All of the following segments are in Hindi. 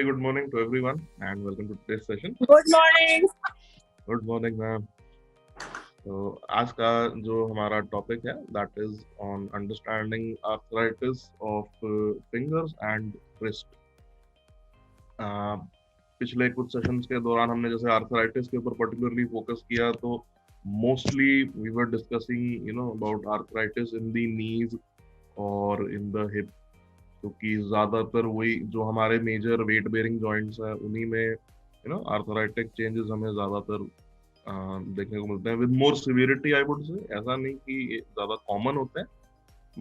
good morning to everyone and welcome to today's session. Good morning. Good morning, ma'am. तो आज का जो हमारा टॉपिक है that is on understanding arthritis of fingers and wrist. पिछले कुछ सेशंस के दौरान हमने जैसे आर्थराइटिस के ऊपर पर्टिकुलरली फोकस किया, तो mostly we were discussing about arthritis in the knees और इन द हिप, क्योंकि ज्यादातर वही जो हमारे मेजर वेट बेयरिंग जॉइंट्स हैं उन्हीं में आर्थराइटिक चेंजेस हमें ज्यादातर देखने को मिलते हैं with more severity. I would say ऐसा नहीं कि ये ज्यादा कॉमन होते हैं,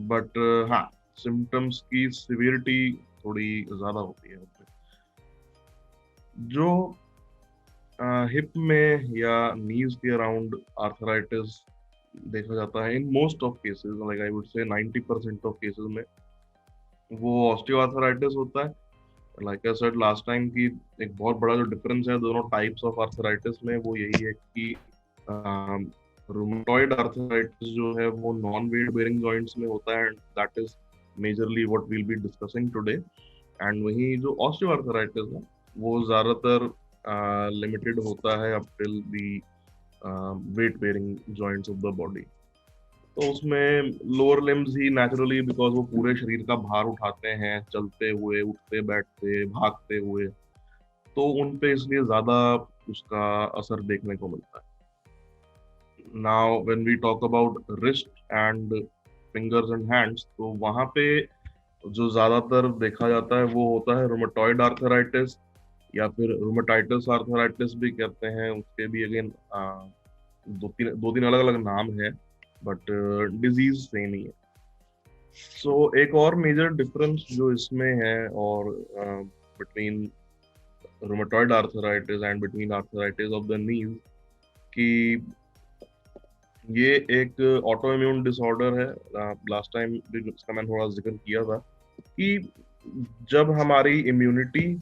बट हाँ, सिम्टम्स की सिवियरिटी थोड़ी ज्यादा होती है. जो हिप में या नीज के अराउंड आर्थराइटिस देखा जाता है in most of cases, like I would say 90% of cases में वो ऑस्टियोआर्थराइटिस होता है. Like I said last time की एक बहुत बड़ा जो डिफरेंस है दोनों टाइप्स ऑफ आर्थराइटिस में वो यही है कि रूमेटॉइड आर्थराइटिस जो है वो नॉन वेट बेयरिंग जॉइंट्स में होता है, and that is majorly what we'll be discussing today. And वही जो ऑस्टियोआर्थराइटिस है वो ज्यादातर लिमिटेड होता है up till the weight bearing joints of the body. तो उसमें लोअर लिम्स ही नेचुरली, बिकॉज वो पूरे शरीर का भार उठाते हैं चलते हुए, उठते बैठते भागते हुए, तो उन पे इसलिए ज्यादा उसका असर देखने को मिलता है. Now when we talk about wrist and fingers and hands, तो वहां पे जो ज्यादातर देखा जाता है वो होता है रूमेटॉइड आर्थराइटिस, या फिर रूमेटाइटिस आर्थराइटिस भी कहते हैं. उसके भी अगेन दो तीन अलग अलग नाम है, बट डिजीज सेम ही है. सो एक और मेजर डिफरेंस जो इसमें है और between rheumatoid arthritis and between arthritis of the knees, कि ये एक ऑटो इम्यून डिसऑर्डर है. लास्ट टाइम इसका मैंने थोड़ा जिक्र किया था कि जब हमारी इम्यूनिटी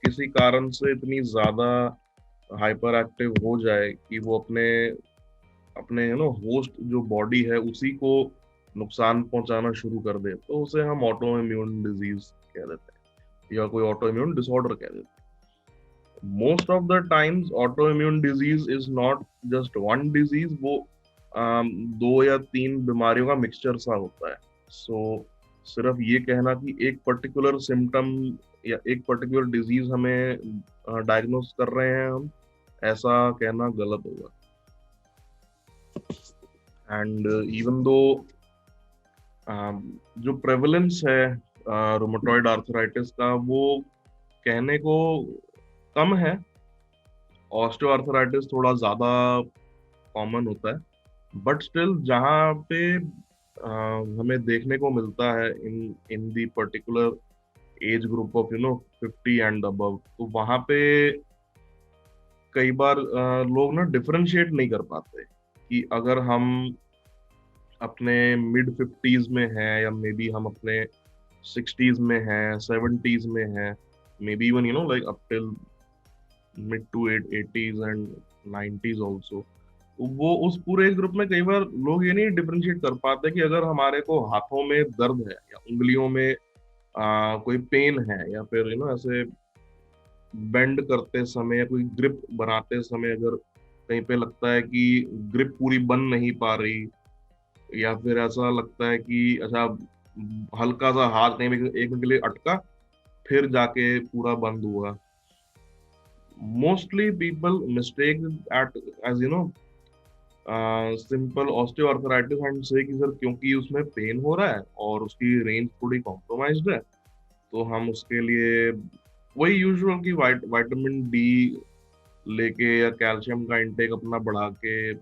किसी कारण से इतनी ज्यादा हाइपर एक्टिव हो जाए कि वो अपने अपने होस्ट जो बॉडी है उसी को नुकसान पहुंचाना शुरू कर दे, तो उसे हम ऑटो इम्यून डिजीज कह देते हैं या कोई ऑटो इम्यून डिसऑर्डर कह देते हैं. Most of the times auto immune disease is not just one disease, वो दो या तीन बीमारियों का मिक्सचर सा होता है. सो सिर्फ ये कहना कि एक पर्टिकुलर सिम्टम या एक पर्टिकुलर डिजीज हमें डायग्नोस कर रहे हैं हम, ऐसा कहना गलत होगा. एंड इवन दो जो प्रेवलेंस है रूमेटॉइड आर्थराइटिस का वो कहने को कम है, ऑस्टियोआर्थराइटिस थोड़ा ज्यादा कॉमन होता है, बट स्टिल जहाँ पे हमें देखने को मिलता है in in the particular age group of 50 and above, तो वहां पे कई बार लोग ना डिफरेंशिएट नहीं कर पाते कि अगर हम अपने मिड 50s में हैं या मे बी हम अपने 60s में हैं, 70s में हैं, maybe even like up till mid to 80s and 90s also. तो वो उस पूरे एज ग्रुप में कई बार लोग ये नहीं डिफरेंशिएट कर पाते कि अगर हमारे को हाथों में दर्द है या उंगलियों में कोई पेन है या फिर ऐसे बेंड करते समय या कोई ग्रिप बनाते समय अगर कहीं पे लगता है कि ग्रिप पूरी बन नहीं पा रही, या फिर ऐसा लगता है कि अच्छा हल्का सा हाथ कहीं एक मिनट के लिए अटका फिर जाके पूरा बंद हुआ. Mostly people mistake it as simple osteoarthritis and say कि सर क्योंकि उसमें पेन हो रहा है और उसकी रेंज थोड़ी कॉम्प्रोमाइज्ड है, तो हम उसके लिए वही यूजुअल की विटामिन डी लेके या कैल्शियम का इंटेक अपना बढ़ा के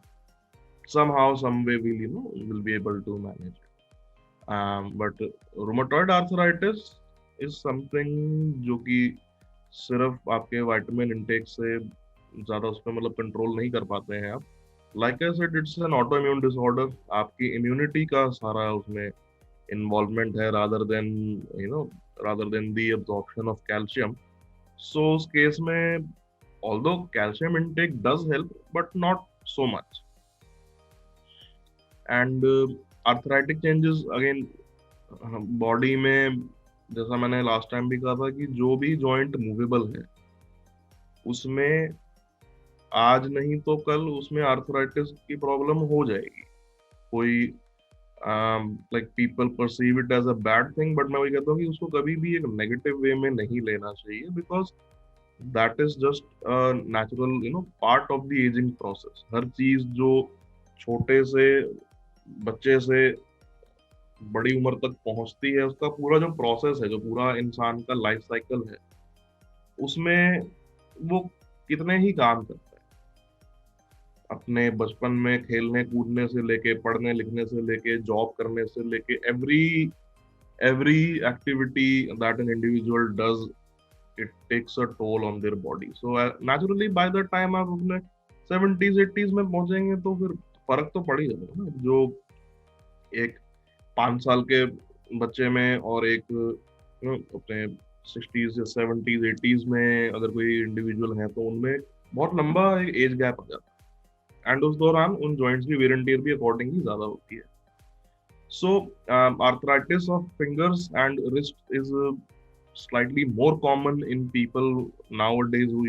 somehow some way we'll be able to manage it. But rheumatoid arthritis is something जो कि सिर्फ आपके विटामिन इंटेक से ज्यादा उस पर मतलब कंट्रोल नहीं कर पाते हैं आप. Like I said it's an auto immune disorder, आपकी इम्यूनिटी का सारा उसमें इन्वॉल्वमेंट है rather than the absorption of calcium. So उस केस में although calcium intake does help but not so much. And arthritic changes again body में जैसा मैंने लास्ट टाइम भी कहा था कि जो भी जॉइंट मूवेबल है उसमें आज नहीं तो कल उसमें आर्थराइटिस की प्रॉब्लम हो जाएगी। कोई like people perceive it as a bad thing, but मैं वही कहता हूँ कि उसको कभी भी एक नेगेटिव वे में नहीं लेना चाहिए, because that is just natural part of the ageing process. हर चीज जो छोटे से बच्चे से बड़ी उम्र तक पहुंचती है, उसका पूरा जो प्रोसेस है, जो पूरा इंसान का लाइफ साइकिल है, उसमें वो कितने ही काम करता है। अपने बचपन में खेलने कूदने से लेके, पढ़ने लिखने से लेके, जॉब करने से लेके, every every activity that an individual does, it takes a toll on their body. So naturally by the time आप अपने 70s 80s में पहुंचेंगे तो फिर फर्क तो पड़ ही जाएगा ना। जो एक 5 साल के बच्चे में और एक अपने 60s या 70s 80s में अगर कोई इंडिविजुअल है तो उनमें बहुत लंबा एज गैप आ जाता है, एंड उस दौरान उन जॉइंट्स की वेयर एंड टियर भी अकॉर्डिंगली ज्यादा होती है। So arthritis of fingers and wrist is slightly more common in people nowadays who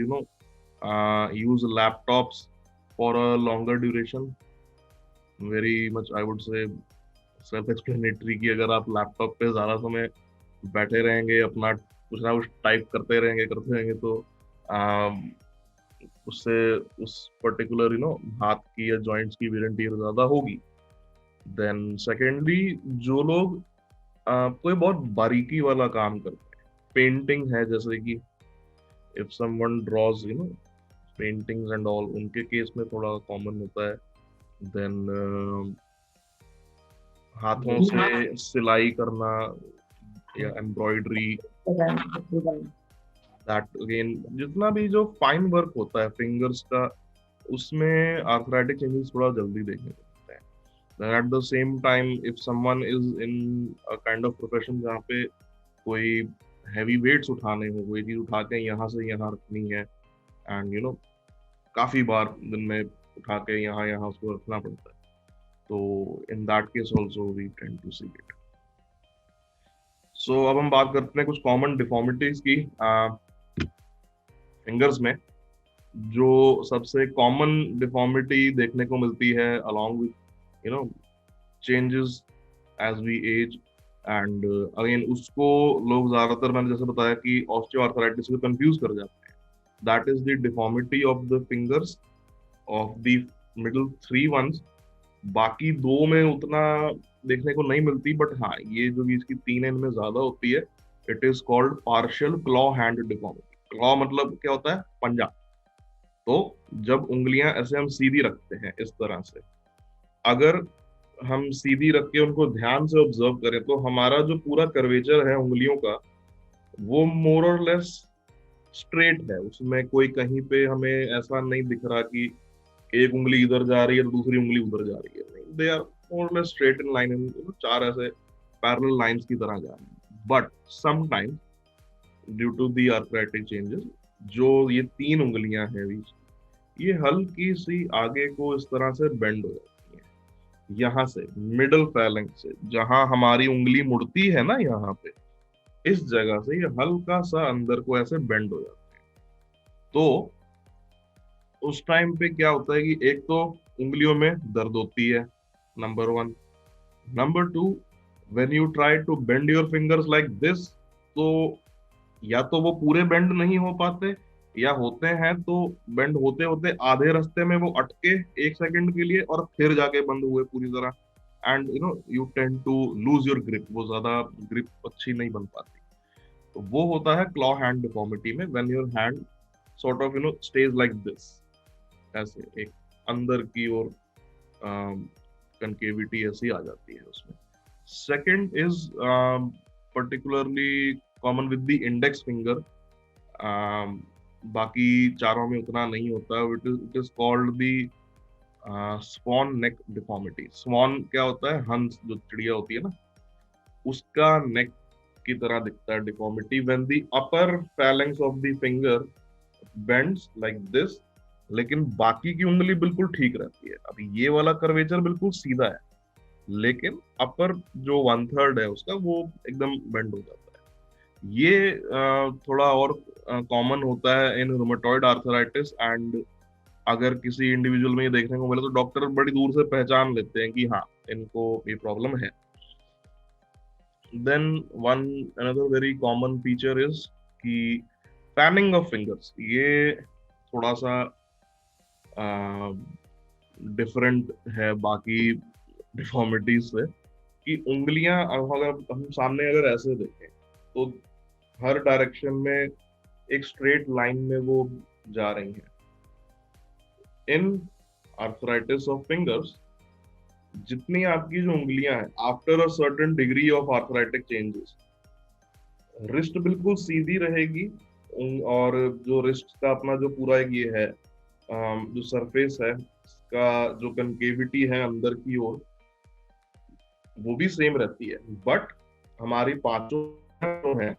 use laptops for a longer duration. Very much I would say self explanatory की अगर आप लैपटॉप पे ज्यादा समय बैठे रहेंगे, अपना कुछ ना कुछ टाइप करते रहेंगे तो उससे उस पर्टिकुलर हाथ की या जॉइंट्स की वेयर एंड टियर ज्यादा होगी। देन सेकेंडली, जो लोग कोई बहुत बारीकी वाला काम करते हैं, पेंटिंग है जैसे कि if someone draws paintings and all, उनके केस में थोड़ा कॉमन होता है। देन हाथों से सिलाई करना या एम्ब्रॉयडरी, दैट अगेन जितना भी जो फाइन वर्क होता है फिंगर्स का, उसमें आर्थराइटिक चेंजेस थोड़ा जल्दी देखने को मिलते हैं। Then at the same time if someone is in a kind of profession जहाँ पे कोई हैवी वेट्स उठाने हो, कोई चीज उठा के यहाँ से यहाँ रखनी है, एंड काफी बार दिन में उठा के यहाँ यहाँ उसको रखना पड़ता है, तो in that case also we tend to see it. So अब हम बात करते हैं कुछ कॉमन डिफॉर्मिटीज की फिंगर्स में। जो सबसे कॉमन डिफॉर्मिटी देखने को मिलती है along with changes as we age, and again उसको लोग ज्यादातर, मैंने जैसे बताया कि ऑस्टियोआर्थराइटिस को कंफ्यूज कर जाते हैं। That is the deformity of the fingers of the middle 3 ones। बाकी 2 में उतना देखने को नहीं मिलती, बट हाँ, ये जो बीच की 3 है इनमें ज्यादा होती है। It is called partial claw hand deformity. Claw मतलब क्या होता है? पंजा। तो जब उंगलियां ऐसे हम सीधी रखते हैं इस तरह से, अगर हम सीधी रख के उनको ध्यान से ऑब्जर्व करें तो हमारा जो पूरा कर्वेचर है उंगलियों का, वो मोर और लेस स्ट्रेट है। उसमें कोई कहीं पे हमें ऐसा नहीं दिख रहा कि एक उंगली इधर जा रही है तो दूसरी उंगली उधर जा रही है। नहीं, दे आर मोर और लेस स्ट्रेट इन लाइन, 4 ऐसे पैरेलल लाइंस की तरह जा रहे हैं। But sometimes due to the arthritic changes, जो ये 3 उंगलियां हैं बीच, ये हल्की सी आगे को इस तरह से बेंड हो जाती है। यहाँ से मिडल फैलेंक्स से जहां हमारी उंगली मुड़ती है ना, यहाँ पे इस जगह से ये हल्का सा अंदर को ऐसे बेंड हो जाता है। तो उस टाइम पे क्या होता है कि एक तो उंगलियों में दर्द होती है, number 1। Number 2, when you try to bend your fingers like this, तो या तो वो पूरे बेंड नहीं हो पाते, या होते हैं तो बेंड होते होते आधे रास्ते में वो अटके 1 सेकंड के लिए और फिर जाके बंद हुए पूरी तरह, and you tend to lose your grip. वो ज्यादा ग्रिप अच्छी नहीं बन पाती। तो वो होता है क्लॉ हैंड डिफॉर्मिटी में, when your hand sort of stage like this, ऐसे एक अंदर की ओर कनकेविटी ऐसी आ जाती है उसमें। Second is particularly common with the index finger. बाकी चारों में उतना नहीं होता। It is called the swan neck deformity. Swan क्या होता है? हंस, जो चिड़िया होती है ना, उसका नेक की तरह दिखता है deformity, when the upper phalanx of the finger bends like this, लेकिन बाकी की उंगली बिल्कुल ठीक रहती है। अभी ये वाला कर्वेचर बिल्कुल सीधा है, लेकिन अपर जो 1/3 है उसका वो एकदम बेंड हो जाता है। ये थोड़ा और कॉमन होता है इन रूमेटॉइड आर्थराइटिस। एंड अगर किसी इंडिविजुअल में ये देखने को मिले तो डॉक्टर बड़ी दूर से पहचान लेते हैं कि हाँ, इनको ये प्रॉब्लम है। Then one another very common feature is कि फैनिंग ऑफ फिंगर्स। ये थोड़ा सा डिफरेंट है बाकी डिफॉर्मिटीज से, कि उंगलियां अगर हम सामने अगर ऐसे देखें तो हर डायरेक्शन में एक स्ट्रेट लाइन में वो जा रही हैं। इन आर्थराइटिस ऑफ फिंगर्स, जितनी आपकी जो उंगलियां हैं, after a certain degree of arthritic changes, wrist बिल्कुल सीधी रहेगी। और जो रिस्ट का अपना जो पूरा एक ये है, जो सरफेस है इसका, जो कंकेविटी है अंदर की ओर, वो भी सेम रहती है। बट हमारी पांचों जो है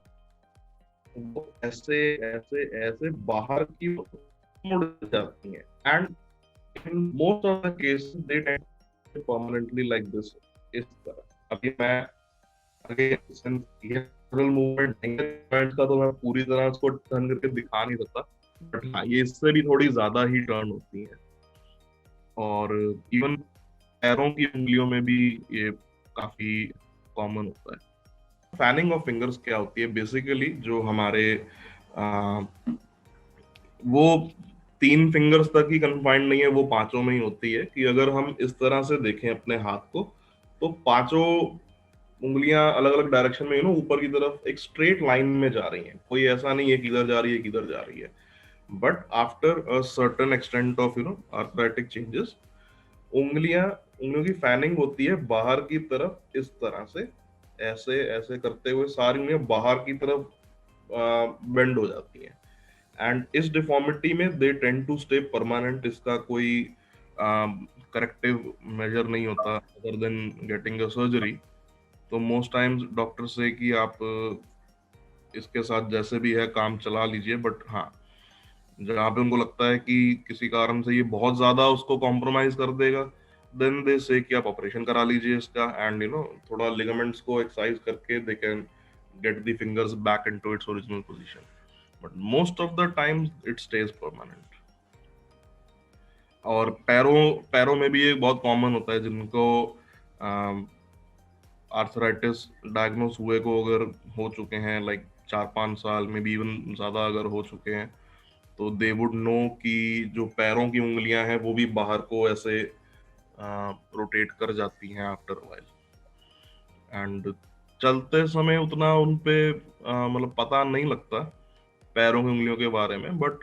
वो ऐसे ऐसे ऐसे बाहर की ओर मुड़ जाती हैं। And in most of the cases they tend permanently like this, इस तरह। अभी मैं आगे ये मूवमेंट का तो मैं पूरी तरह उसको टर्न करके दिखा नहीं सकता, बट हाँ, ये इससे भी थोड़ी ज्यादा ही टर्न होती है। और इवन पैरों की उंगलियों में भी ये काफी कॉमन होता है। फैनिंग ऑफ फिंगर्स क्या होती है बेसिकली, जो हमारे आ, वो 3 फिंगर्स तक ही कन्फाइंड नहीं है, वो पांचों में ही होती है। कि अगर हम इस तरह से देखें अपने हाथ को, तो पांचों उंगलियां अलग अलग डायरेक्शन में ऊपर की तरफ एक स्ट्रेट लाइन में जा रही हैं। कोई ऐसा नहीं है किधर जा रही है किधर जा रही है। But after a certain extent of arthritic changes, उंगलियों की फैनिंग होती है बाहर की तरफ, इस तरह से ऐसे ऐसे करते हुए सारी उंगलियां बाहर की तरफ बेंड हो जाती हैं। एंड इस डिफॉर्मिटी में they tend to stay permanent. इसका कोई करेक्टिव मेजर नहीं होता other than getting a surgery. तो मोस्ट टाइम्स डॉक्टर से कि आप इसके साथ जैसे भी है काम चला लीजिए, बट हाँ, जहाँ पे उनको लगता है कि किसी कारण से ये बहुत ज्यादा उसको कॉम्प्रोमाइज कर देगा, देन दे से कि आप ऑपरेशन करा लीजिए इसका। एंड थोड़ा लिगामेंट्स को एक्सरसाइज करके they can get the fingers back into its original position. But most of the times it stage permanent. और पैरों पैरों में भी ये बहुत कॉमन होता है, जिनको आर्थराइटिस डायग्नोस हुए को अगर हो चुके हैं, लाइक 4-5 साल में भी इवन ज्यादा अगर हो चुके हैं, तो दे वुड नो कि जो पैरों की उंगलियां हैं वो भी बाहर को ऐसे रोटेट कर जाती हैं आफ्टर वाइल। एंड चलते समय उतना उन पे मतलब पता नहीं लगता पैरों की उंगलियों के बारे में। बट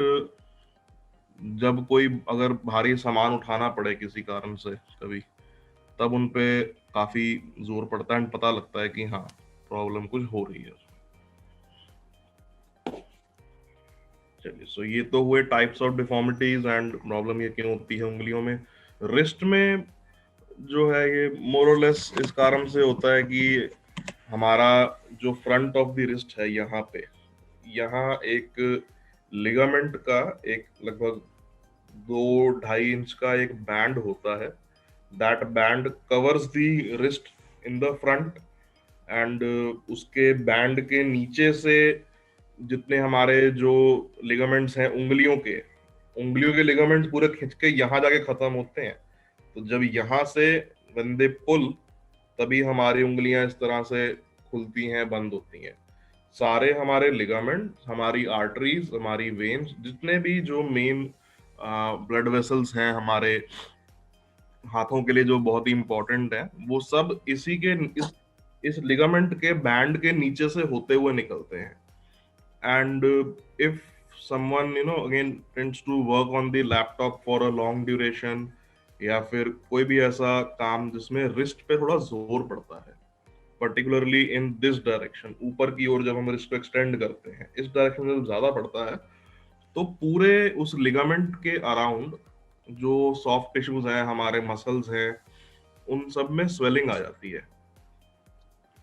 जब कोई अगर भारी सामान उठाना पड़े किसी कारण से कभी, तब उन पे काफी जोर पड़ता है, पता लगता है कि हाँ, प्रॉब्लम कुछ हो रही है। चलिए, सो ये तो हुए types of deformities and problem ये क्यों होती है उंगलियों में। रिस्ट में जो है ये मोर और लेस इस कारण से होता है कि हमारा जो फ्रंट ऑफ द रिस्ट है, यहाँ पे यहाँ एक लिगामेंट का एक लगभग 2-2.5 इंच का एक बैंड होता है। That band covers the wrist in the front. And उसके बैंड के नीचे से जितने हमारे जो लिगामेंट्स हैं उंगलियों के लिगामेंट्स पूरे खिंच के यहाँ जाके खत्म होते हैं। तो जब यहाँ से व्हेन दे पुल, तभी हमारी उंगलियां इस तरह से खुलती हैं, बंद होती हैं। सारे हमारे लिगामेंट, हमारी आर्टरीज, हमारी वेन्स, जितने भी जो मेन ब्लड वेसल्स हैं हमारे हाथों के लिए जो बहुत ही इंपॉर्टेंट है, वो सब इसी के इस लिगामेंट के बैंड के नीचे से होते हुए निकलते हैं। And if someone again tends to work on the laptop for a long duration, या फिर कोई भी ऐसा काम जिसमें रिस्ट पे थोड़ा जोर पड़ता है, पर्टिकुलरली इन दिस डायरेक्शन, ऊपर की ओर जब हम रिस्ट को एक्सटेंड करते हैं, इस डायरेक्शन में जब ज्यादा पड़ता है, तो पूरे उस लिगामेंट के अराउंड जो सॉफ्ट टिश्यूज हैं, हमारे मसल्स हैं, उन सब में स्वेलिंग आ जाती है।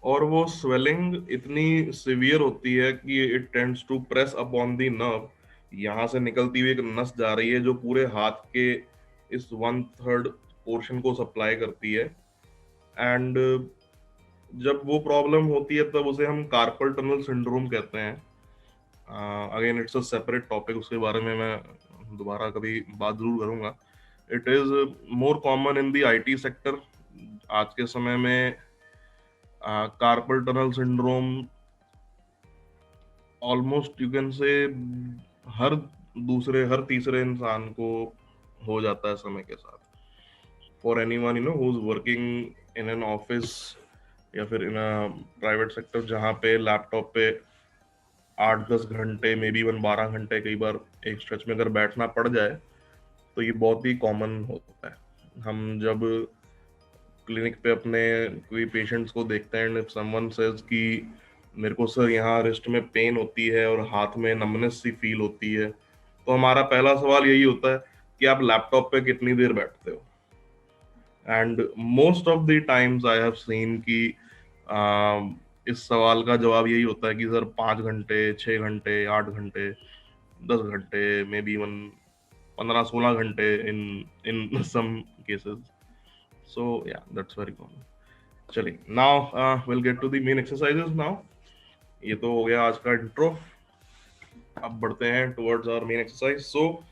और वो स्वेलिंग इतनी सिवियर होती है कि it tends to press upon the nerve. यहाँ से निकलती हुई एक नस जा रही है जो पूरे हाथ के इस 1/3 पोर्शन को सप्लाई करती है। एंड जब वो प्रॉब्लम होती है तब उसे हम कार्पल टनल सिंड्रोम कहते हैं। Again it's a separate topic, उसके बारे में मैं दोबारा कभी बात जरूर करूंगा। It is more common in the IT sector आज के समय में। Carpal tunnel syndrome almost you can say हर हर तीसरे इंसान को हो जाता है समय के साथ। For anyone who is working in an office या फिर इन अ प्राइवेट सेक्टर जहाँ पे लैपटॉप पे 8-10 घंटे, मे बी इवन 12 घंटे कई बार एक स्ट्रेच में अगर बैठना पड़ जाए, तो ये बहुत ही कॉमन होता है। हम जब क्लिनिक पे अपने कोई पेशेंट्स को देखते हैं, इफ समवन सेज कि मेरे को सर यहाँ रिस्ट में पेन होती है और हाथ में नमनेस सी फील होती है, तो हमारा पहला सवाल यही होता है कि आप लैपटॉप पे कितनी देर बैठते हो। And most of the times I have seen कि इस सवाल का जवाब यही होता है कि सर 5 घंटे, 6 घंटे, 8 घंटे, 10 घंटे, मे बी इवन 15-16 घंटे इन सम cases. So yeah that's very common. चलिए, now will get to the main exercises now. ये तो हो गया आज का इंट्रो। अब बढ़ते हैं towards our main exercise. So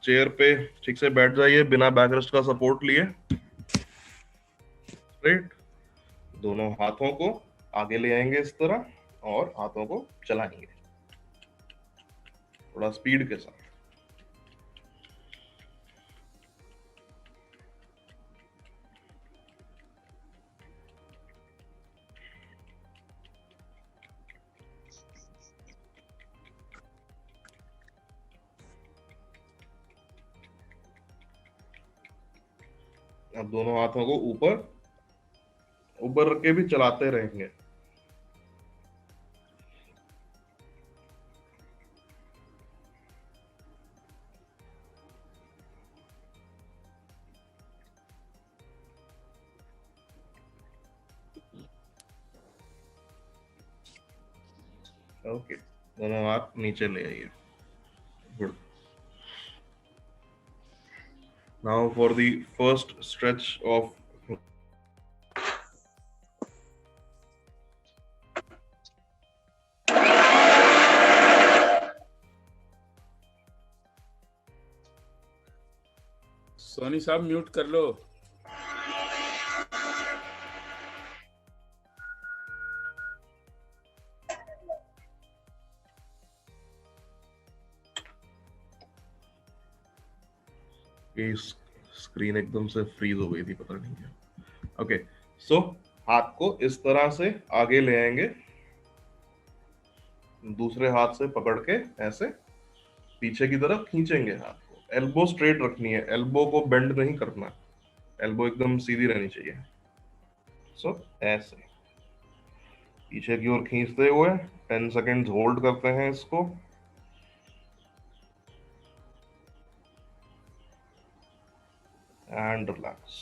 chair पे ठीक से बैठ जाइए बिना बैक रेस्ट का सपोर्ट लिए। स्ट्रेट, दोनों हाथों को आगे ले आएंगे इस तरह और हाथों को चलाएंगे थोड़ा स्पीड के साथ। अब दोनों हाथों को ऊपर ऊपर रख के भी चलाते रहेंगे। ओके, दोनों हाथ नीचे ले आइए। Good. Now for the first stretch of Soni साहब म्यूट कर लो। स्क्रीन एकदम से फ्रीज हो गई थी, पता नहीं क्या। ओके, सो हाथ को इस तरह से आगे ले आएंगे, दूसरे हाथ से पकड़ के ऐसे पीछे की तरफ खींचेंगे हाथ को। एल्बो स्ट्रेट रखनी है, एल्बो को बेंड नहीं करना, एल्बो एकदम सीधी रहनी चाहिए। सो ऐसे पीछे की ओर खींचते हुए 10 सेकेंड्स होल्ड करते हैं इसको एंड रिलैक्स।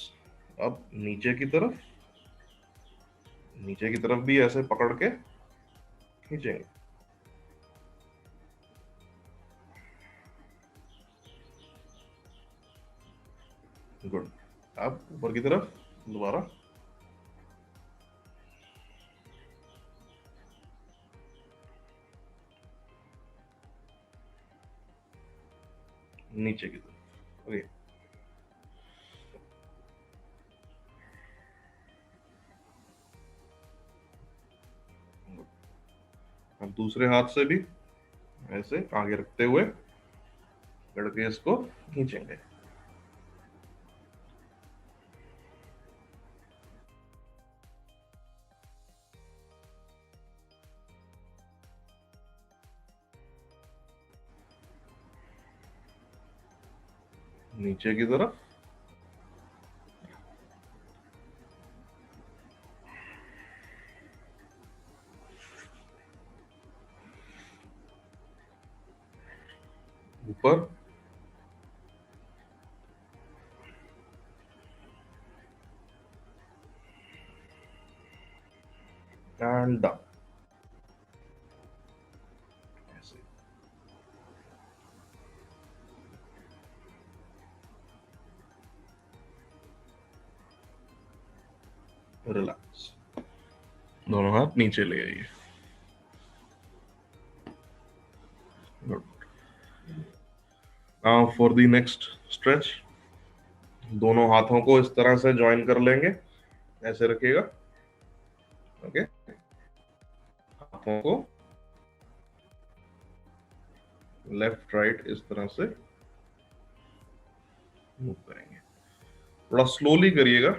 अब नीचे की तरफ भी ऐसे पकड़ के खींचेंगे। गुड। अब ऊपर की तरफ दोबारा। नीचे की तरफ। ओके, अब दूसरे हाथ से भी ऐसे आगे रखते हुए लड़के इसको खींचेंगे। नीचे की तरफ। ऊपर एंड डाउन। ऐसे रिलैक्स। दोनों हाथ नीचे ले आइए। Good. Now for the next stretch, दोनों हाथों को इस तरह से ज्वाइन कर लेंगे, ऐसे रखिएगा। ओके, हाथों को लेफ्ट राइट इस तरह से मूव करेंगे। थोड़ा स्लोली करिएगा,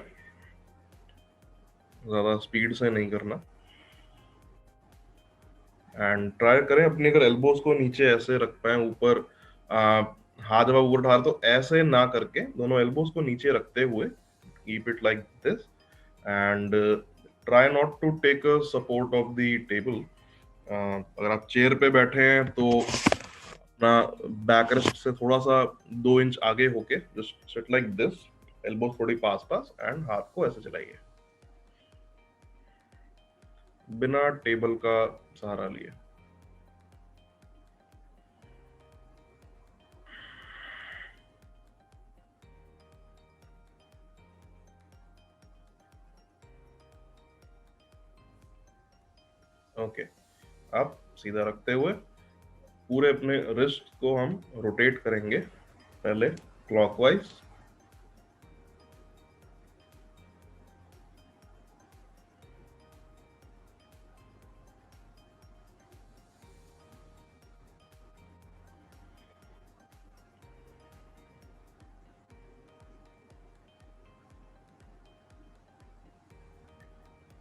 ज्यादा स्पीड से नहीं करना। एंड ट्राई करें अपनी, अगर एल्बोज को नीचे ऐसे रख पाए ऊपर, हाथ जब आप ऊपर उठा रहे तो ऐसे ना करके दोनों एल्बोज को नीचे रखते हुए keep it like this. And try not to take a support of the table. अगर आप चेयर पे बैठे हैं तो अपना बैक रेस्ट से थोड़ा सा 2 इंच आगे होके just sit like this, elbows थोड़ी पास पास, एंड हाथ को ऐसे चलाइए बिना टेबल का सहारा लिए। ओके, अब सीधा रखते हुए पूरे अपने रिस्ट को हम रोटेट करेंगे, पहले क्लॉकवाइज,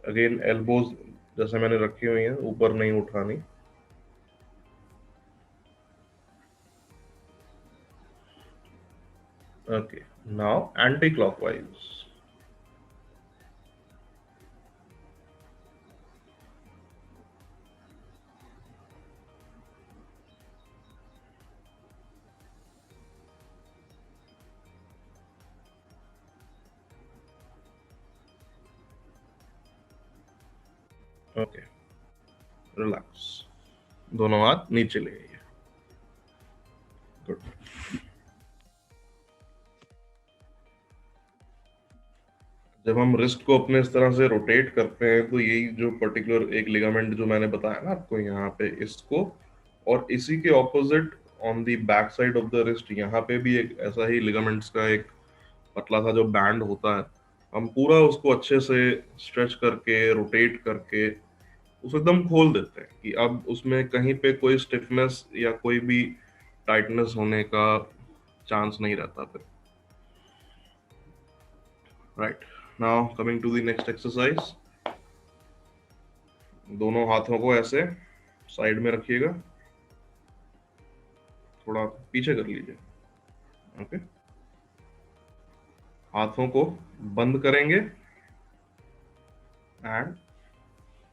अगेन एल्बोज जैसे मैंने रखी हुई है, ऊपर नहीं उठानी। Okay, now anti clockwise. Okay, relax, दोनों हाथ नीचे ले आइए। गुड। जब हम रिस्ट को अपने इस तरह से रोटेट करते हैं तो यही जो पर्टिकुलर एक लिगामेंट जो मैंने बताया ना आपको यहाँ पे, इसको और इसी के opposite on the back side of the wrist यहाँ पे भी एक ऐसा ही लिगामेंट्स का एक पतला सा जो बैंड होता है, हम पूरा उसको अच्छे से स्ट्रेच करके रोटेट करके उसको एकदम खोल देते हैं कि अब उसमें कहीं पे कोई स्टिफनेस या कोई भी टाइटनेस होने का चांस नहीं रहता फिर। Right, now coming to the next exercise, दोनों हाथों को ऐसे साइड में रखिएगा, थोड़ा पीछे कर लीजिए। ओके, हाथों को बंद करेंगे एंड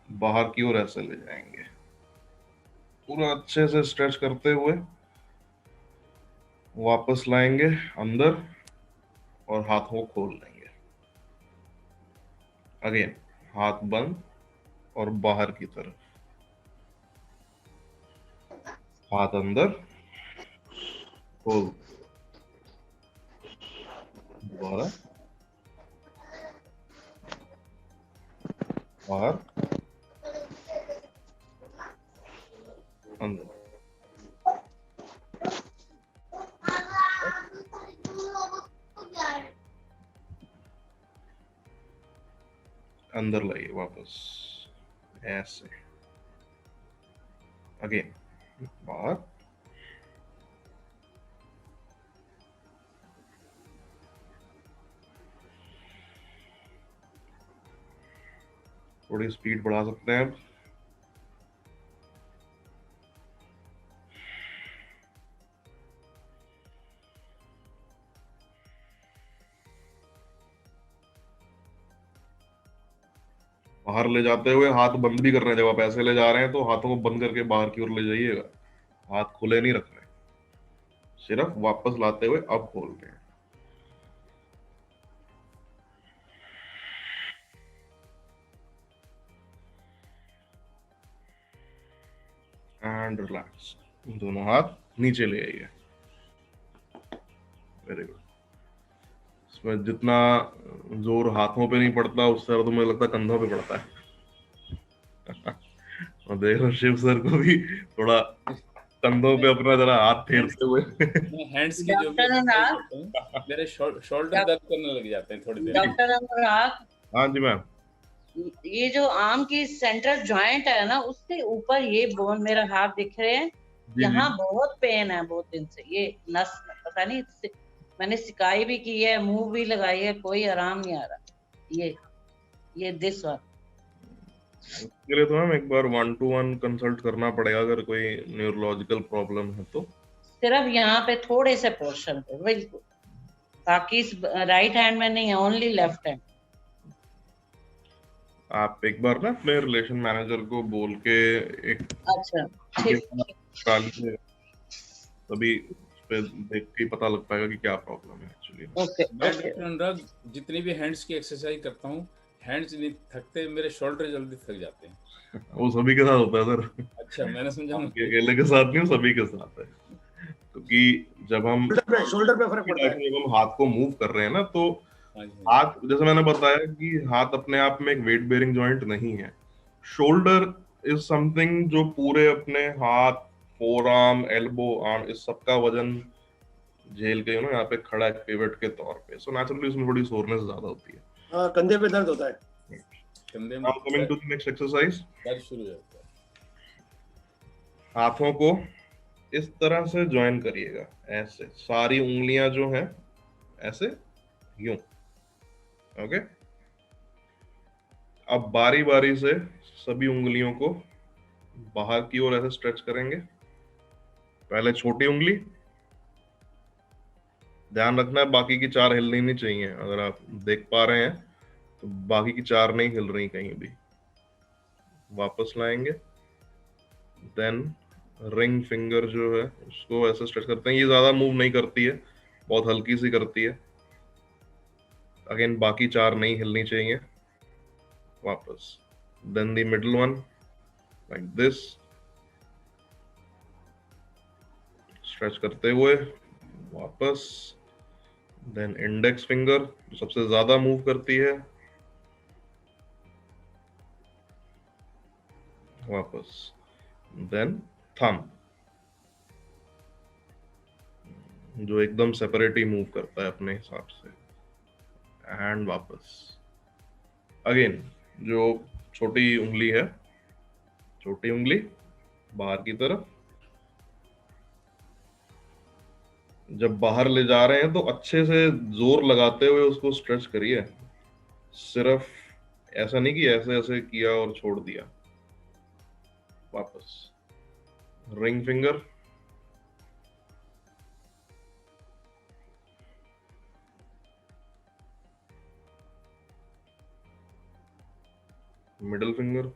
बाहर की ओर ऐसे ले जाएंगे, पूरा अच्छे से स्ट्रेच करते हुए वापस लाएंगे अंदर और हाथों को खोल लेंगे। अगेन हाथ बंद और बाहर की तरफ, हाथ अंदर, खोल, दोबारा, बाहर, अंदर, अंदर लाइए वापस ऐसे, अगेन बाहर, थोड़ी स्पीड बढ़ा सकते हैं अब। बाहर ले जाते हुए हाथ बंद भी कर रहे हैं, जब आप ऐसे ले जा रहे हैं तो हाथों को बंद करके बाहर की ओर ले जाइएगा, हाथ खुले नहीं रख रहे, सिर्फ वापस लाते हुए अब खोल रहे हैं। एंड रिलैक्स, दोनों हाथ नीचे ले आइए। Very good. इसमें जितना जोर हाथों पे नहीं पड़ता उससे ज्यादा तो मुझे लगता है कंधों पे पड़ता है। और देख रहा हूँ शिव सर को भी थोड़ा कंधों पे अपना जरा हाथ फेरते हुए। मैं हैंड्स की जो भी डॉक्टर एक्सरसाइज अनुराग, करता हूँ मेरे शोल्डर दर्द करने लग जाते हैं थोड़ी देर में। डॉक्टर अनुराग, हाँ जी मैम। ये जो आर्म की सेंट्रल जॉइंट है ना, उससे ऊपर ये बोन, मेरा हाथ दिख रहे हैं, जी जी। यहाँ बहुत पेन है बहुत दिन से। ये नस पता नहीं, मैंने सिकाई भी की है, मुंह भी लगाई है, कोई आराम नहीं आ रहा। ये दिस वन। उसके लिए तो मैम एक बार 1-to-1 कंसल्ट करना पड़ेगा अगर कोई न्यूरोलॉजिकल प्रॉब्लम है तो। सिर्फ यहाँ पे थोड़े से पोर्शन पे बिल्कुल, बाकी राइट हैंड में नहीं है, ओनली लेफ्ट हैंड। आप एक बार ना अपने रिलेशन मैनेजर को बोल के एक अच्छा ठीक। करा लीजिए, तभी उस पे देख के ही पता लग पाएगा कि क्या प्रॉब्लम है एक्चुअली। ओके मैं ओके। डॉक्टर अनुराग जितनी भी हैंड्स की एक्सरसाइज करता हूँ, हैंड्स नहीं थकते, मेरे शोल्डर जल्दी थक जाते हैं। वो सभी के साथ होता है सर, अच्छा, मैंने समझा आपके अकेले के साथ नहीं, सभी के साथ है। क्योंकि जब हम शोल्डर पे फर्क पड़ता है। जब हम हाथ को मूव कर रहे हैं ना, तो हाँ जी, हाथ, जैसे मैंने बताया कि हाथ अपने आप में एक वेट बेयरिंग जॉइंट नहीं है। शोल्डर इज समथिंग जो पूरे अपने हाथ, फोर आर्म, एल्बो आर्म, इस सबका वजन झेल के यहाँ पे खड़ा है पिवट के तौर पे। सो नेचुरली इसमें थोड़ी सोरनेस ज्यादा होती है। हाँ, कंधे पे दर्द होता है। कंधे में now coming to the next exercise. दर्द शुरू हो जाता है। हाथों को इस तरह से ज्वाइन करिएगा, ऐसे सारी उंगलियां जो हैं ऐसे, यूं। ओके, अब बारी बारी से सभी उंगलियों को बाहर की ओर ऐसे स्ट्रेच करेंगे। पहले छोटी उंगली, ध्यान रखना है बाकी की 4 हिलनी नहीं चाहिए। अगर आप देख पा रहे हैं तो बाकी की 4 नहीं हिल रही कहीं भी। वापस लाएंगे, देन रिंग फिंगर जो है उसको ऐसे स्ट्रेच करते हैं। ये ज्यादा मूव नहीं करती है, बहुत हल्की सी करती है। अगेन बाकी 4 नहीं हिलनी चाहिए। वापस, then the middle one like this, stretch करते हुए वापस। देन इंडेक्स फिंगर जो सबसे ज्यादा मूव करती है, वापस। देन थंब जो एकदम सेपरेट ही मूव करता है अपने हिसाब से, एंड वापस। अगेन जो छोटी उंगली है, छोटी उंगली बाहर की तरफ। जब बाहर ले जा रहे हैं तो अच्छे से जोर लगाते हुए उसको स्ट्रेच करिए। सिर्फ ऐसा नहीं कि ऐसे ऐसे किया और छोड़ दिया। वापस, ring finger, middle finger,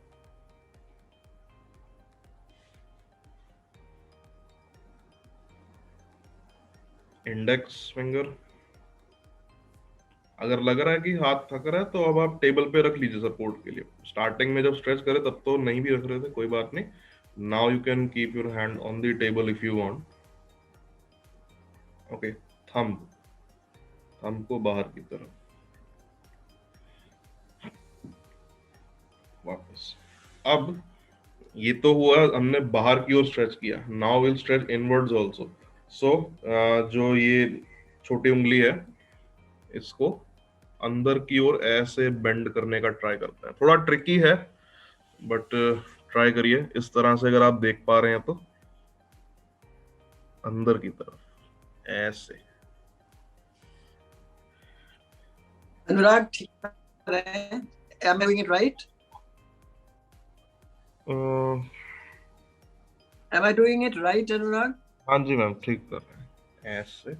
index finger. अगर लग रहा है कि हाथ थक रहा है तो अब आप टेबल पे रख लीजिए सपोर्ट के लिए। स्टार्टिंग में जब स्ट्रेच करे तब तो नहीं भी रख रहे थे, कोई बात नहीं। Now you can keep your hand on the table if you want. Okay, thumb, thumb को बाहर की तरफ, वापस। अब ये तो हुआ, हमने बाहर की ओर स्ट्रेच किया। Now will stretch inwards also. So जो ये छोटी उंगली है इसको अंदर की ओर ऐसे बेंड करने का ट्राई करते हैं। थोड़ा ट्रिकी है बट ट्राई करिए। इस तरह से अगर आप देख पा रहे हैं तो अंदर की तरफ ऐसे। अनुराग ठीक कर रहे हैं? Am I doing it right? Am I doing it right, अनुराग? हाँ जी मैम, ठीक कर रहे हैं ऐसे।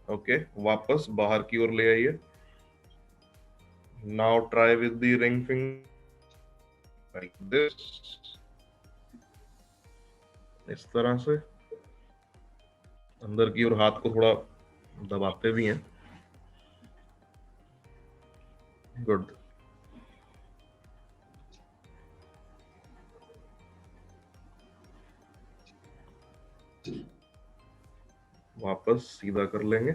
ओके, वापस बाहर की ओर ले आइए। Now try with the ring finger like this, इस तरह से। अंदर की ओर हाथ को थोड़ा दबाते भी हैं। गुड। वापस सीधा कर लेंगे।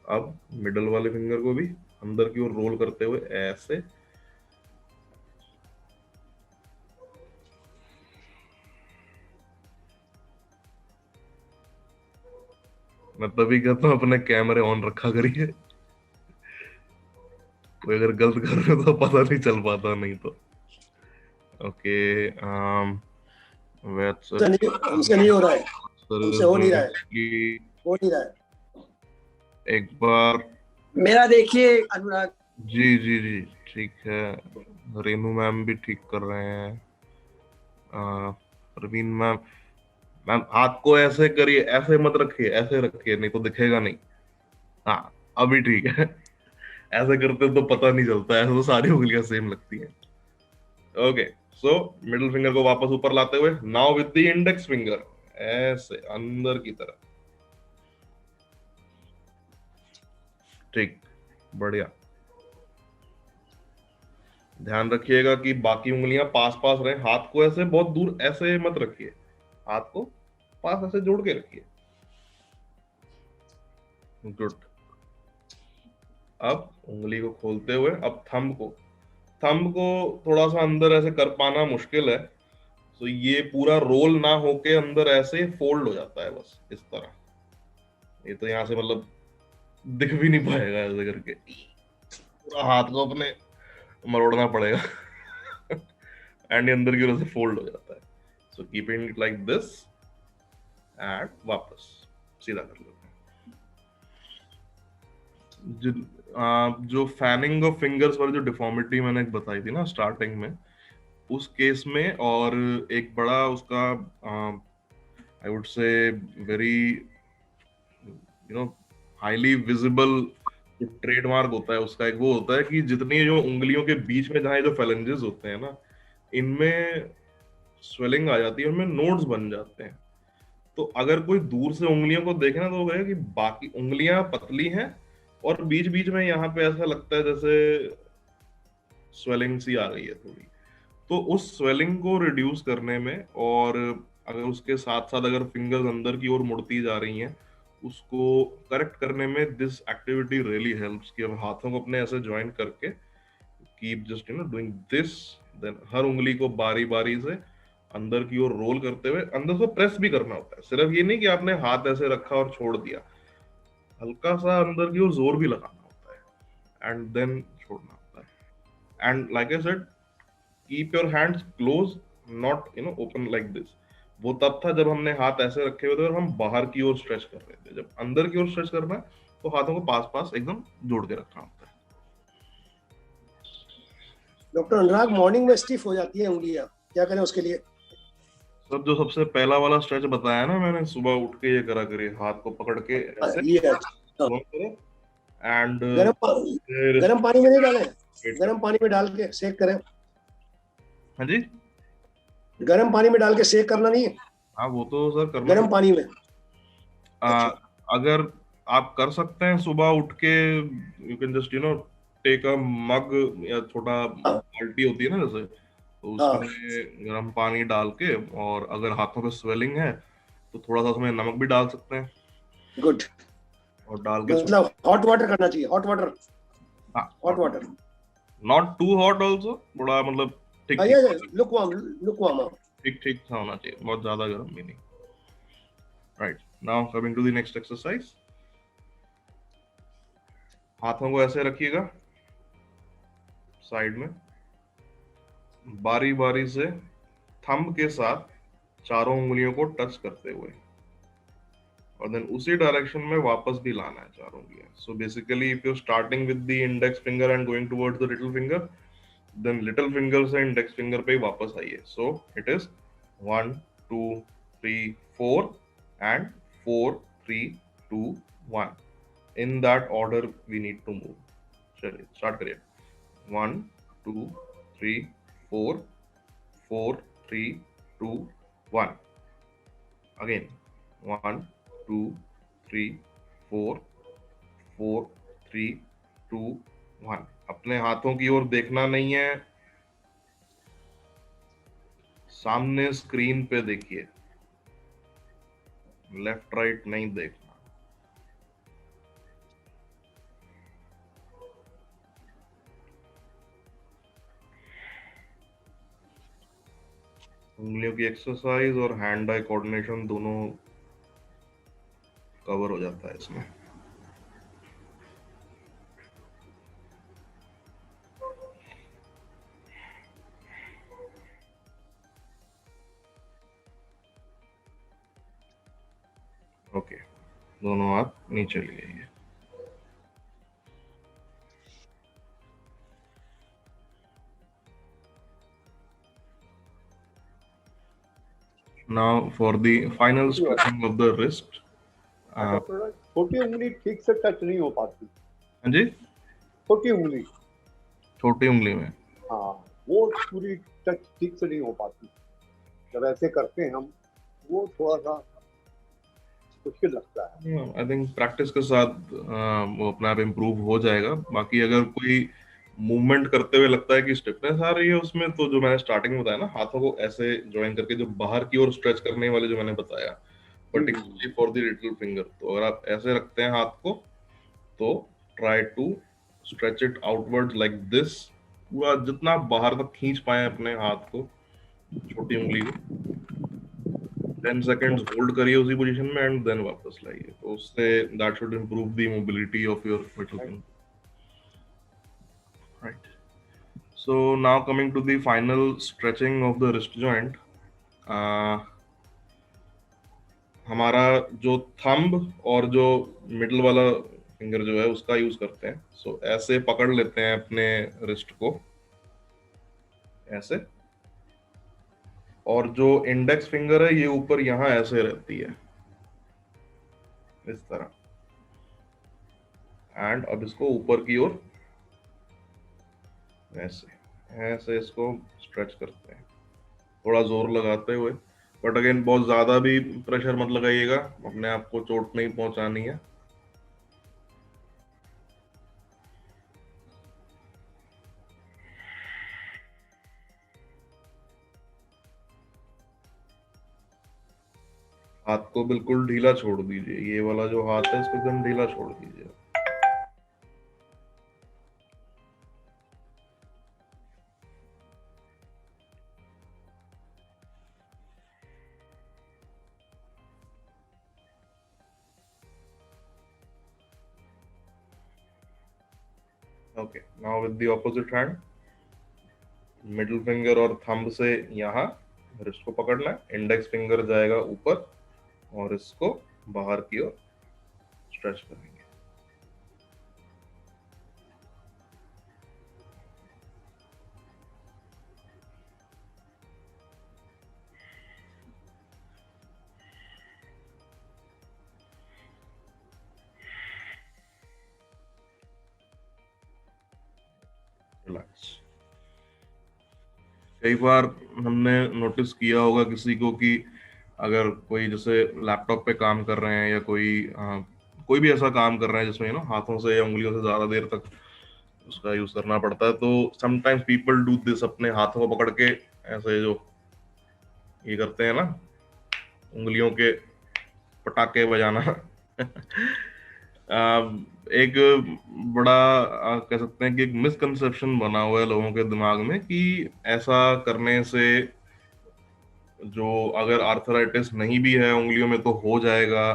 अब मिडल वाले फिंगर को भी अंदर की ओर रोल करते हुए ऐसे। मैं तभी कहता हूँ अपने कैमरे ऑन रखा करिए, कोई अगर गलत कर रहे हो तो पता नहीं चल पाता, नहीं तो। ओके, हमसे नहीं हो रहा है, हमसे हो नहीं रहा है, हो नहीं रहा है। एक बार मेरा देखिए अनुराग। जी जी जी ठीक है, रेनू मैम भी ठीक कर रहे हैं। प्रवीण मैम, मैम हाथ को ऐसे करिए, ऐसे मत रखिए, ऐसे रखिए नहीं तो दिखेगा नहीं। हाँ अभी ठीक है। ऐसे करते तो पता नहीं चलता, ऐसे तो सारी उंगलियां सेम लगती हैं। ओके, सो मिडिल फिंगर को वापस ऊपर लाते हुए now with the index finger, ऐसे अंदर की तरफ। ठीक, बढ़िया। ध्यान रखिएगा कि बाकी उंगलियां पास पास रहे, हाथ को ऐसे बहुत दूर ऐसे मत रखिए, हाथ को पास ऐसे जोड़ के रखिए। गुड। अब उंगली को खोलते हुए अब थंब को थोड़ा सा अंदर ऐसे कर पाना मुश्किल है, तो ये पूरा रोल ना होके अंदर ऐसे फोल्ड हो जाता है, बस इस तरह। ये तो यहाँ से मतलब दिख भी नहीं पाएगा, ऐसे करके पूरा हाथ को अपने मरोड़ना पड़ेगा। एंड ये अंदर की वजह से फोल्ड हो जाता है। So keeping it like this and वापस सीधा कर लेते हैं। जो फैनिंग ऑफ फिंगर्स वाली जो डिफॉर्मिटी मैंने बताई थी ना स्टार्टिंग में, उस केस में, और एक बड़ा उसका I would say very highly visible जो ट्रेडमार्क होता है उसका, एक वो होता है कि जितनी जो उंगलियों के बीच में जहाँ जो फेलेंजेस होते हैं ना, इनमें स्वेलिंग आ जाती है, उनमें नोड्स बन जाते हैं। तो अगर कोई दूर से उंगलियों को देखे ना तो वो कहेगा कि बाकी उंगलियां पतली हैं और बीच बीच में यहाँ पे ऐसा लगता है जैसे स्वेलिंग सी आ गई है थोड़ी। तो उस स्वेलिंग को रिड्यूस करने में, और अगर उसके साथ साथ अगर फिंगर्स अंदर की ओर मुड़ती जा रही हैं, उसको करेक्ट करने में दिस एक्टिविटी रियली हेल्प्स, कि अब हाथों को अपने ऐसे ज्वाइन करके keep just doing this, then हर उंगली को बारी बारी से अंदर की ओर रोल करते हुए अंदर से प्रेस भी करना होता है। सिर्फ ये नहीं कि आपने हाथ ऐसे रखा और छोड़ दिया, हल्का सा अंदर की ओर जोर भी लगाना होता है एंड देन छोड़ना होता है। And like I said, keep your hands close, not open like this. वो तब था जब हमने हाथ ऐसे रखे हुए थे और हम बाहर की ओर स्ट्रेच कर रहे थे। जब अंदर की ओर स्ट्रेच करना है तो हाथों को पास पास एकदम जोड़ के रखना होता है। डॉक्टर अनुराग, मॉर्निंग में स्टिफ हो जाती है उंगलियां, क्या करें उसके लिए? सब जो सबसे पहला वाला स्ट्रेच बताया ना मैंने, सुबह उठ के ये करा करिए, हाथ को पकड़ के ऐसे ये एंड गर्म पानी में नहीं डालें, गर्म पानी में डाल के सेक करें। हाँ जी, गर्म पानी में डाल के सेक करना नहीं है? हाँ वो तो सर करना गर्म पानी में। अगर आप कर सकते हैं सुबह उठ के, you can just take a mug या छोटा बाल्टी होती है ना जैसे, तो उसमें गर्म पानी डाल के, और अगर हाथों पे स्वेलिंग है तो थोड़ा सा उसमें नमक भी डाल सकते हैं। गुड। और डाल के मतलब हॉट वाटर करना चाहिए, hot water, hot water, not too hot also, थोड़ा मतलब ठीक लुकवार्म, ठीक ठीक सा होना चाहिए, बहुत ज्यादा गर्म भी नहीं। Right, now coming to the next exercise. हाथों को ऐसे रखिएगा साइड में, बारी बारी से थंब के साथ चारों उंगलियों को टच करते हुए, और देन उसी डायरेक्शन में वापस भी लाना है चारों उंगलियां। So basically if you starting with the index finger and going towards the little finger, then little finger से इंडेक्स फिंगर पे वापस आइए। So it is 1 2 3 4 and 4 3 2 1, in that order we need to move. चलिए स्टार्ट करिए। 1 2 3 4 4 3 2 1, अगेन 1 2 3 4 4 3 2 1। अपने हाथों की ओर देखना नहीं है, सामने स्क्रीन पे देखिए, लेफ्ट राइट नहीं देखना। उंगलियों की एक्सरसाइज और हैंड आई कोऑर्डिनेशन दोनों कवर हो जाता है इसमें। ओके, दोनों हाथ नीचे लिए ये। Now for the final stretching of the wrist. छोटी उंगली ठीक से टच नहीं हो पाती। हाँ जी, छोटी उंगली, छोटी उंगली में हाँ वो पूरी टच ठीक से नहीं हो पाती। जब ऐसे करते हैं हम, वो थोड़ा सा मुश्किल लगता है। आई थिंक प्रैक्टिस के साथ वो अपने आप इम्प्रूव हो जाएगा। बाकी अगर कोई मूवमेंट करते हुए लगता है कि स्टिफनेस आ रही है उसमें, तो जो मैंने स्टार्टिंग में बताया ना, हाथों को ऐसे ज्वाइन करके जो बाहर की ओर स्ट्रेच करने वाले जो मैंने बताया, particularly for the little finger, तो अगर आप ऐसे रखते हैं हाथ को, तो try to stretch it outward like this, पूरा जितना बाहर तक खींच पाए अपने हाथ को, छोटी उंगली को 10 सेकेंड्स होल्ड करिए उसी पोजीशन में एंड देन वापस लाइए। तो उससे that should improve the mobility of your little finger. Right. So now coming to the final stretching of the wrist joint. हमारा जो थंब और जो मिडल वाला फिंगर जो है उसका यूज करते हैं। सो ऐसे पकड़ लेते हैं अपने रिस्ट को ऐसे, और जो इंडेक्स फिंगर है ये ऊपर यहाँ ऐसे रहती है इस तरह, एंड अब इसको ऊपर की ओर ऐसे ऐसे इसको स्ट्रेच करते हैं, थोड़ा जोर लगाते हुए। बट अगेन बहुत ज्यादा भी प्रेशर मत लगाइएगा, अपने आप को चोट नहीं पहुंचानी है। हाथ को बिल्कुल ढीला छोड़ दीजिए, ये वाला जो हाथ है इसको एकदम ढीला छोड़ दीजिए। Okay, now with the opposite hand, middle finger और थंब से यहाँ रिस्ट को पकड़ना है, इंडेक्स फिंगर जाएगा ऊपर और इसको बाहर की ओर स्ट्रेच करेंगे। रिलैक्स। कई बार हमने नोटिस किया होगा किसी को कि अगर कोई जैसे लैपटॉप पे काम कर रहे हैं या कोई भी ऐसा काम कर रहे हैं जिसमें हाथों से या उंगलियों से ज्यादा देर तक उसका यूज करना पड़ता है, तो समटाइम्स पीपल डू दिस, अपने हाथों को पकड़ के ऐसे जो ये करते हैं ना, उंगलियों के पटाखे बजाना एक बड़ा कह सकते हैं कि एक मिसकंसेप्शन बना हुआ है लोगों के दिमाग में कि ऐसा करने से जो अगर आर्थराइटिस नहीं भी है उंगलियों में तो हो जाएगा,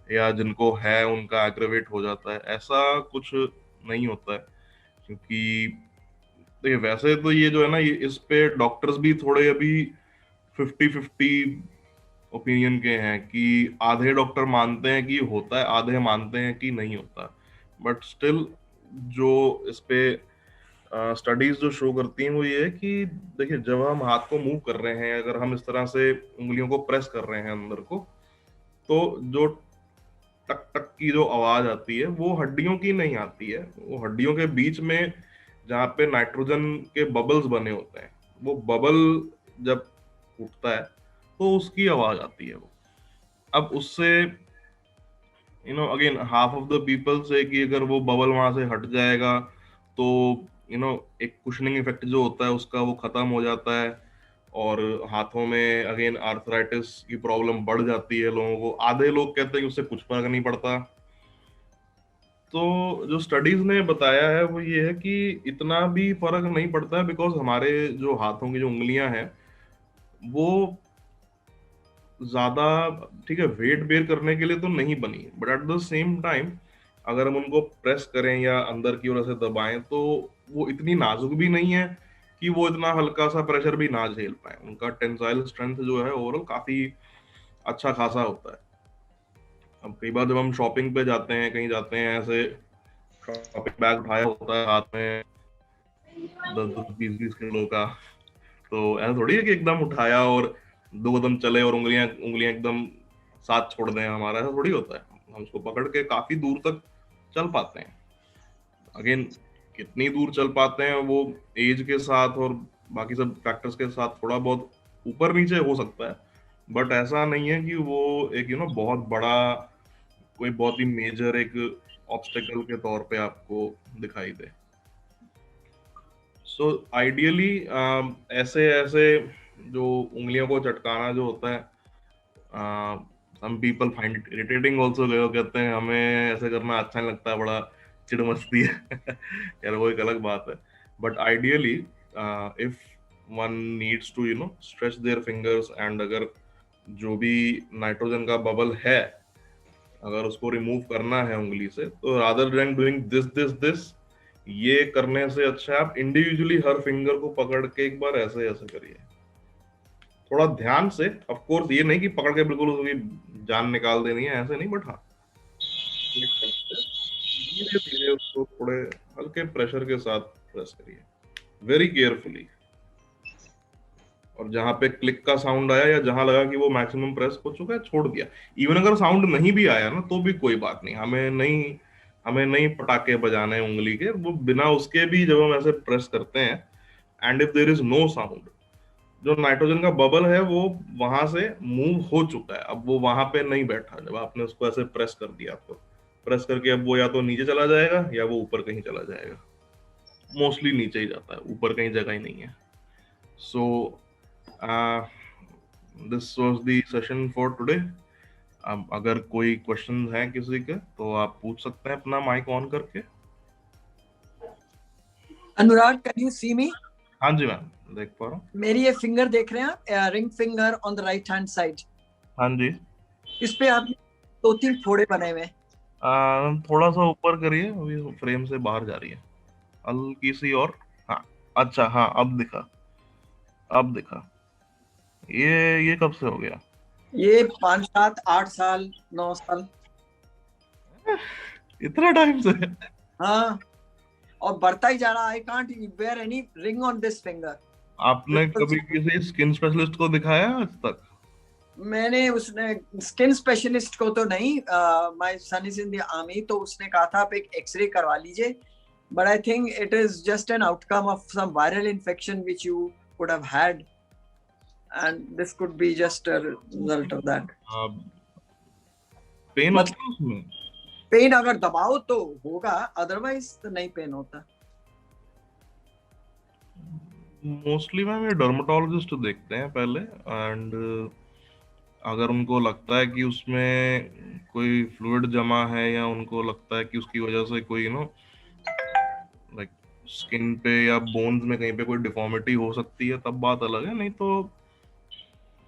या जिनको है उनका एग्रेवेट हो जाता है। ऐसा कुछ नहीं होता है, क्योंकि देखिए वैसे तो ये जो है ना, ये इस पे डॉक्टर्स भी थोड़े अभी 50-50 ओपिनियन के हैं कि आधे डॉक्टर मानते हैं कि होता है, आधे मानते हैं कि नहीं होता। बट स्टिल जो इस पे स्टडीज जो शो करती हैं वो ये है कि देखिए जब हम हाथ को मूव कर रहे हैं, अगर हम इस तरह से उंगलियों को प्रेस कर रहे हैं अंदर को, तो जो टक टक की जो आवाज आती है वो हड्डियों की नहीं आती है, वो हड्डियों के बीच में जहाँ पे नाइट्रोजन के बबल्स बने होते हैं, वो बबल जब उठता है तो उसकी आवाज आती है वो। अब उससे again half of the people से कि अगर वो बबल वहां से हट जाएगा तो एक कुशनिंग इफेक्ट जो होता है उसका वो खत्म हो जाता है, और हाथों में अगेन आर्थराइटिस की प्रॉब्लम बढ़ जाती है लोगों को। आधे लोग कहते हैं कि उससे कुछ फर्क नहीं पड़ता। तो जो स्टडीज ने बताया है वो ये है कि इतना भी फर्क नहीं पड़ता है, बिकॉज हमारे जो हाथों की जो उंगलियां हैं वो ज्यादा, ठीक है, वेट बेयर करने के लिए तो नहीं बनी है, but at the same time अगर हम उनको प्रेस करें या अंदर की ओर से दबाएं तो वो इतनी नाजुक भी नहीं है कि वो इतना हल्का सा प्रेशर भी ना झेल पाए। उनका टेंसाइल स्ट्रेंथ जो है ओवरऑल काफी अच्छा खासा होता है। अब कई बार जब हम शॉपिंग पे जाते हैं, कहीं जाते हैं, ऐसे शॉपिंग बैग उठाया होता है हाथ में 10-20 किलो का, तो ऐसा थोड़ी है कि एकदम उठाया और 2 कदम चले और उंगलियां उंगलियां एकदम साथ छोड़ दें हमारा, ऐसा थोड़ी होता है। हम उसको पकड़ के काफी दूर तक चल पाते हैं। अगेन, कितनी दूर चल पाते हैं वो एज के साथ और बाकी सब फैक्टर्स के साथ थोड़ा बहुत ऊपर नीचे हो सकता है, बट ऐसा नहीं है कि वो एक बहुत बड़ा, कोई बहुत ही मेजर एक ऑब्स्टेकल के तौर पे आपको दिखाई दे। सो आइडियली ऐसे ऐसे जो उंगलियों को चटकाना जो होता है, some people find it irritating also, कहते हैं हमें ऐसे करना अच्छा नहीं लगता, बड़ा चिड़ मस्ती है यार, वो एक अलग बात है। But ideally if one needs to stretch their fingers, and अगर जो भी नाइट्रोजन का बबल है अगर उसको रिमूव करना है उंगली से, तो रादर देन डूइंग दिस ये करने से अच्छा आप इंडिविजुअली हर फिंगर को पकड़ के एक बार ऐसे ऐसे करिए, थोड़ा ध्यान से। ऑफ कोर्स ये नहीं कि पकड़ के बिल्कुल उसकी जान निकाल देनी है, ऐसे नहीं, बट हाँ धीरे धीरे उसको थोड़े हल्के प्रेशर के साथ प्रेस करिए, वेरी केयरफुली। और जहां पे क्लिक का साउंड आया या जहां लगा कि वो मैक्सिमम प्रेस हो चुका है, छोड़ दिया। इवन अगर साउंड नहीं भी आया ना तो भी कोई बात नहीं, हमें नहीं पटाखे बजाने उंगली के, वो बिना उसके भी जब हम ऐसे प्रेस करते हैं, and if there is no sound, जो नाइट्रोजन का बबल है वो वहां से मूव हो चुका है, अब वो वहां पे नहीं बैठा। जब आपने उसको ऐसे प्रेस कर दिया, तो प्रेस करके अब वो या तो नीचे चला जाएगा या वो ऊपर कहीं चला जाएगा, मोस्टली नीचे ही जाता है, ऊपर कहीं जगह ही नहीं है। So this was the session for today. अब अगर कोई क्वेश्चन है किसी के तो आप पूछ सकते हैं अपना माइक ऑन करके। अनुराग, कैन यू सी मी? हाँ जी मैम, देख पा रहा हूँ। मेरी ये फिंगर देख रहे हैं आप, ring finger on the right hand side. हाँ जी। इस पे आपने 2-3 फोड़े बने हुए। थोड़ा सा ऊपर करिए, अभी फ्रेम से बाहर जा रही है हल्की सी, और हाँ, अच्छा, हाँ अब दिखा। ये कब से हो गया? ये 5-7-8 साल 9 साल, इतना टाइम से? हाँ, और बढ़ता ही जा रहा। I can't where any ring on this finger. आपने कभी किसी स्किन स्पेशलिस्ट को दिखाया आज तक? मैंने उसने स्किन स्पेशलिस्ट को तो नहीं, my son is in the army, तो उसने कहा था आप एक एक्सरे करवा लीजिए, but I think it is just an outcome of some viral infection which you could have had, and this could be just a result of that. Pain होता है उसमें? पेन अगर दबाओ तो होगा, अदरवाइज तो नहीं पेन होता। मोस्टली मैम ये डर्मेटोलॉजिस्ट देखते हैं पहले, एंड अगर उनको लगता है कि उसमें कोई फ्लूइड जमा है या उनको लगता है कि उसकी वजह से कोई लाइक स्किन पे या बोन्स में कहीं पे कोई डिफॉर्मिटी हो सकती है, तब बात अलग है। नहीं तो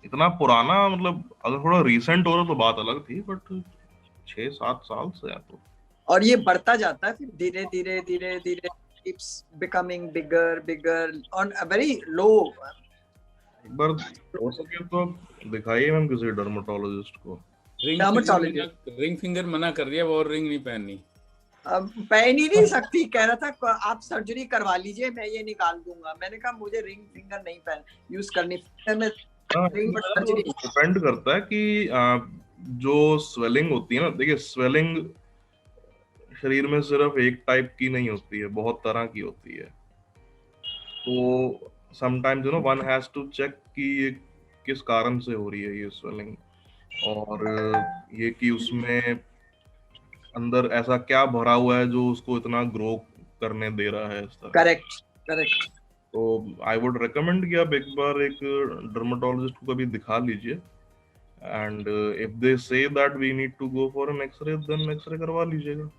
इतना पुराना, मतलब अगर थोड़ा रीसेंट हो रहा तो बात अलग थी, बट 6-7 साल से है तो। और ये बढ़ता जाता है फिर धीरे धीरे धीरे धीरे, keeps becoming bigger on a very low। एक बार हो सके तो दिखाइए मैम किसी डर्मेटोलॉजिस्ट को। रिंग फिंगर मना कर दिया, वो रिंग नहीं पहननी। अब पहन ही नहीं सकती, कह रहा था आप सर्जरी करवा लीजिए, मैं ये निकाल दूंगा। मैंने कहा मुझे रिंग फिंगर नहीं पहन यूज करनी, मैं डिपेंड करता है कि जो स्वेलिंग होती है ना, देखिए स्वेलिंग शरीर में सिर्फ एक टाइप की नहीं होती है, बहुत तरह की होती है। तो sometimes one has to check कि ये किस कारण से हो रही है ये स्वेलिंग, और ये कि उसमें अंदर ऐसा क्या भरा हुआ है जो उसको इतना ग्रो करने दे रहा है इस तरह। करेक्ट। तो आई वुड रिकमेंड कि आप एक बार एक डर्मेटोलॉजिस्ट को कभी दिखा लीजिए, and if they say that we need to go for an X-ray, then X-ray करवा लीजिएगा।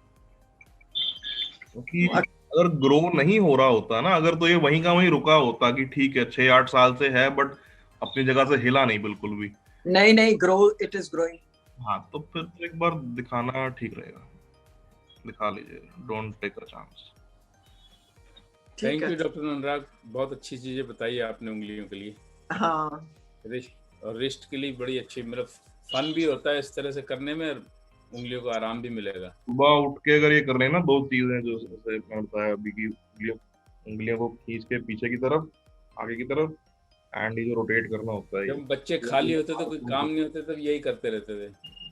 क्योंकि अगर ग्रो नहीं हो रहा होता ना, अगर तो ये वहीं का वहीं रुका होता कि ठीक है 6-8 साल से है बट अपनी जगह से हिला नहीं बिल्कुल भी, नहीं ग्रो, इट इज ग्रोइंग। हाँ तो फिर तो एक बार दिखाना ठीक रहेगा, दिखा लीजिए, don't take a chance. Thank you doctor Anurag, बहुत अच्छी चीजें बताई आपने उंगलियों के लिए। हाँ और रिस्ट के लिए बड़ी अच्छी, मतलब फन भी होता है इस तरह से करने में, और उंगलियों को आराम भी मिलेगा। सुबह उठ के अगर ये कर रहे हैं ना, दो चीजें जो जैसे मैंने बताया अभी की, उंगलियों को खींच के पीछे की तरफ, आगे की तरफ, एंड ये जो रोटेट करना होता है, जब बच्चे खाली होते तो कोई काम नहीं होते तब यही करते रहते थे,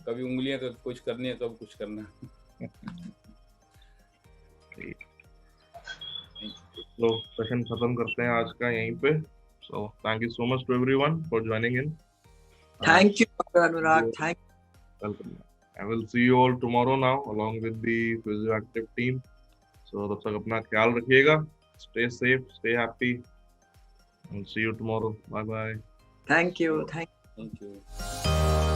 कभी उंगलियां का कुछ करनी है, कभी कुछ करना है। तो सेशन खत्म करते हैं आज का यहीं पे। So thank you so much to everyone for joining in. Thank you doctor Anurag, thank welcome. I will see you all tomorrow now along with the Physioactive team. So तब तक अपना ख्याल रखिएगा, stay safe, stay happy, and see you tomorrow. Bye bye. Thank you. Thank you.